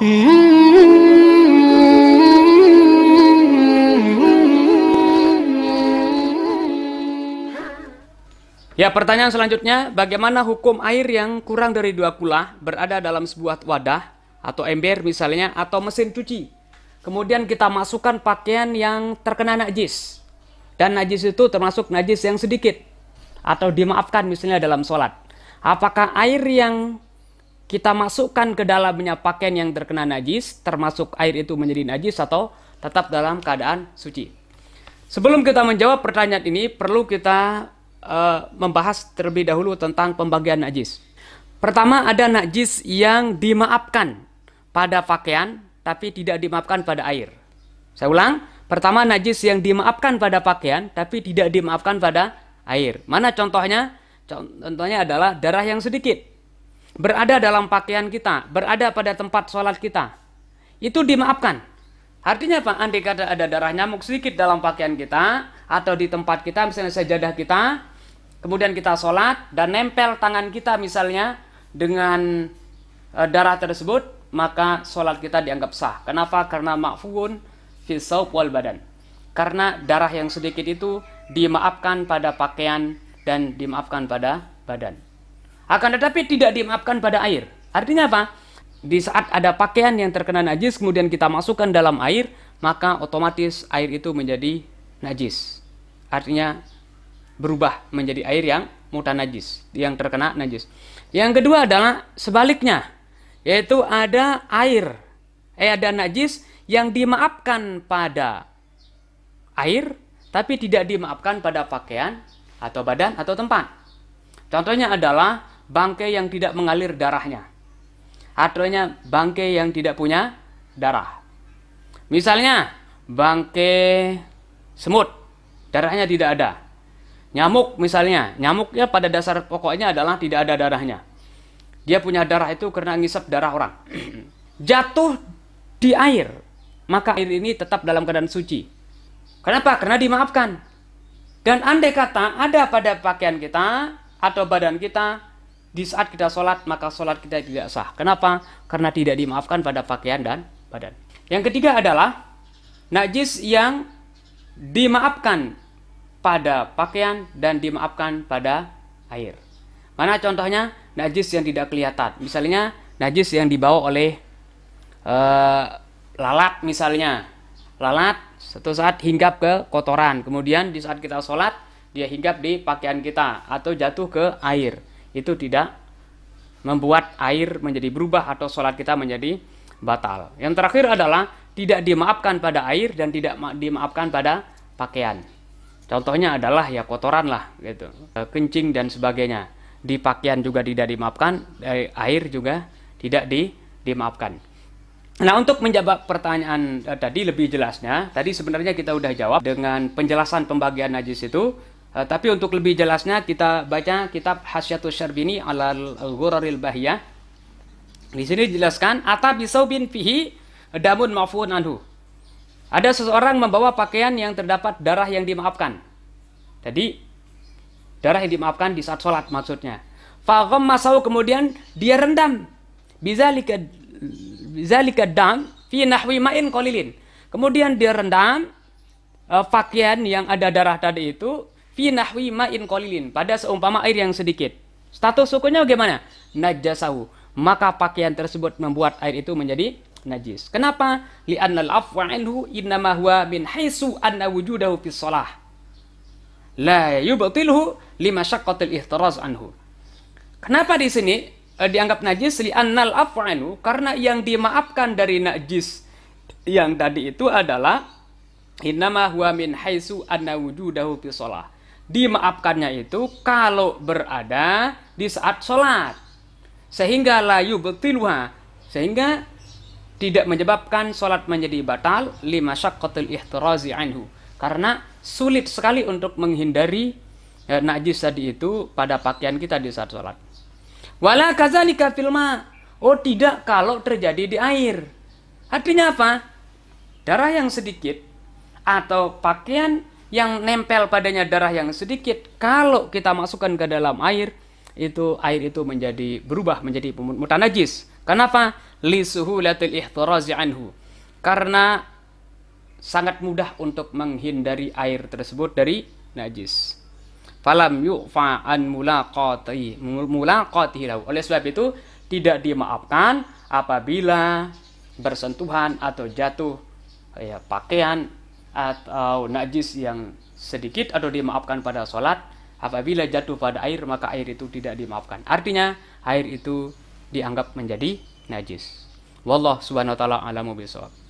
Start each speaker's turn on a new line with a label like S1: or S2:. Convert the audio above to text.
S1: Ya, pertanyaan selanjutnya, bagaimana hukum air yang kurang dari 2 kula berada dalam sebuah wadah atau ember misalnya atau mesin cuci. Kemudian kita masukkan pakaian yang terkena najis. Dan najis itu termasuk najis yang sedikit atau dimaafkan misalnya dalam sholat. Apakah air yang kita masukkan ke dalamnya pakaian yang terkena najis termasuk air itu menjadi najis atau tetap dalam keadaan suci? Sebelum kita menjawab pertanyaan ini, perlu kita membahas terlebih dahulu tentang pembagian najis. Pertama, ada najis yang dimaafkan pada pakaian tapi tidak dimaafkan pada air. Saya ulang, pertama najis yang dimaafkan pada pakaian tapi tidak dimaafkan pada air. Mana contohnya? Contohnya adalah darah yang sedikit berada dalam pakaian kita, berada pada tempat sholat kita. Itu dimaafkan. Artinya apa? Andai kata ada darah nyamuk sedikit dalam pakaian kita atau di tempat kita, misalnya sajadah kita, kemudian kita sholat dan nempel tangan kita misalnya dengan darah tersebut, maka sholat kita dianggap sah. Kenapa? Karena ma'fuun fi saub wal badan. Karena darah yang sedikit itu dimaafkan pada pakaian dan dimaafkan pada badan. Akan tetapi tidak dimaafkan pada air. Artinya apa? Di saat ada pakaian yang terkena najis kemudian kita masukkan dalam air, maka otomatis air itu menjadi najis. Artinya berubah menjadi air yang mutanajis, yang terkena najis. Yang kedua adalah sebaliknya, yaitu ada ada najis yang dimaafkan pada air tapi tidak dimaafkan pada pakaian atau badan atau tempat. Contohnya adalah bangkai yang tidak mengalir darahnya. Artinya bangkai yang tidak punya darah. Misalnya bangkai semut, darahnya tidak ada. Nyamuk misalnya, nyamuknya pada dasar pokoknya adalah tidak ada darahnya. Dia punya darah itu karena ngisap darah orang. Jatuh di air, maka air ini tetap dalam keadaan suci. Kenapa? Karena dimaafkan. Dan andai kata ada pada pakaian kita atau badan kita, di saat kita sholat, maka sholat kita tidak sah. Kenapa? Karena tidak dimaafkan pada pakaian dan badan. Yang ketiga adalah najis yang dimaafkan pada pakaian dan dimaafkan pada air. Mana contohnya? Najis yang tidak kelihatan. Misalnya najis yang dibawa oleh lalat misalnya. Lalat suatu saat hinggap ke kotoran. Kemudian di saat kita sholat, dia hinggap di pakaian kita atau jatuh ke air. Itu tidak membuat air menjadi berubah atau sholat kita menjadi batal. Yang terakhir adalah tidak dimaafkan pada air dan tidak dimaafkan pada pakaian. Contohnya adalah ya kotoran lah gitu, kencing dan sebagainya. Di pakaian juga tidak dimaafkan, air juga tidak dimaafkan. Nah, untuk menjawab pertanyaan tadi lebih jelasnya, tadi sebenarnya kita udah jawab dengan penjelasan pembagian najis itu. Tapi untuk lebih jelasnya kita baca kitab Hasyatus Syarbini alal Ghuraril Bahiyah. Di sini dijelaskan ata bisaubin fihi damun ma'fuun anhu. Ada seseorang membawa pakaian yang terdapat darah yang dimaafkan. Jadi darah yang dimaafkan di saat sholat maksudnya. Fa ghammasahu, kemudian dia rendam bizalika dam fi nahwi ma'in qalilin. Kemudian dia rendam pakaian yang ada darah tadi itu fi nahwi ma'in qalilin, pada seumpama air yang sedikit. Status hukumnya bagaimana? Najasahu. Maka pakaian tersebut membuat air itu menjadi najis. Kenapa? Li'annal afwa anhu innama huwa min haitsu anna wujudahu fis shalah. La yubtilhu limasyaqqatil ihtiraz anhu. Kenapa di sini dianggap najis? Li'annal afwa anhu, karena yang dimaafkan dari najis yang tadi itu adalah innama huwa min haitsu anna wujudahu fis shalah. Dimaafkannya itu kalau berada di saat sholat, sehingga la yubtilha, sehingga tidak menyebabkan sholat menjadi batal, limasyaqqatil ihtirazi anhu, karena sulit sekali untuk menghindari najis tadi itu pada pakaian kita di saat sholat. Wala kadzalika fil ma, oh tidak kalau terjadi di air. Artinya apa? Darah yang sedikit atau pakaian yang nempel padanya darah yang sedikit, kalau kita masukkan ke dalam air itu menjadi berubah menjadi mutanajis. Kenapa? li suhulatil ihtirazi anhu, karena sangat mudah untuk menghindari air tersebut dari najis. Falam yu'fa an mulaqatihi lahu. Oleh sebab itu tidak dimaafkan apabila bersentuhan atau jatuh pakaian atau najis yang sedikit, atau dimaafkan pada sholat. Apabila jatuh pada air, maka air itu tidak dimaafkan. Artinya air itu dianggap menjadi najis. Wallahu subhanahu wa ta'ala a'lamu bishawab.